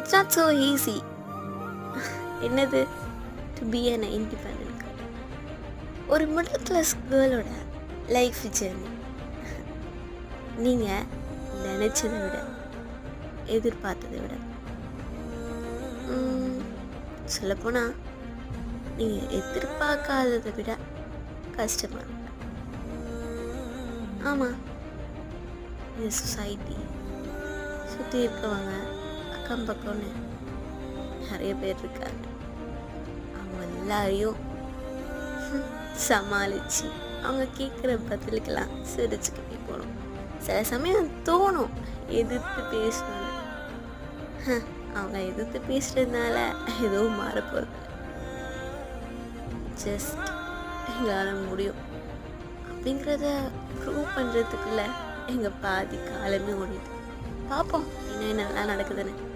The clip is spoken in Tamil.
It's not so easy. என்னது to be an independent girl. ஒரு மிடில் கிளாஸ் கேர்ளோட லைஃப் ஜேர்னி நீங்கள் நினச்சதை விட, எதிர்பார்த்ததை விட, சொல்லப்போனால் நீங்கள் எதிர்பார்க்காததை விட கஷ்டமாக இருக்கும். ஆமாம், இந்த சொசைட்டி சுற்றி இருக்கவங்க அக்கம் பக்கம்னு நிறைய பேர் இருக்காங்க. அவங்க எல்லாரையும் சமாளித்து அவங்க கேட்குற பதிலுக்கெல்லாம் சிரிச்சுக்கிட்டே போகணும். சில சமயம் தோணும் எதிர்த்து பேசணும்னு. அவங்க எதிர்த்து பேசுகிறதுனால எதுவும் மாறப்போகிறது. ஜஸ்ட் எங்களால் முடியும் அப்படிங்கிறத ப்ரூவ் பண்ணுறதுக்குள்ள எங்கள் பாதி காலமே ஓடிட்டு. பார்ப்போம் என்ன நல்லா நடக்குதுன்னு.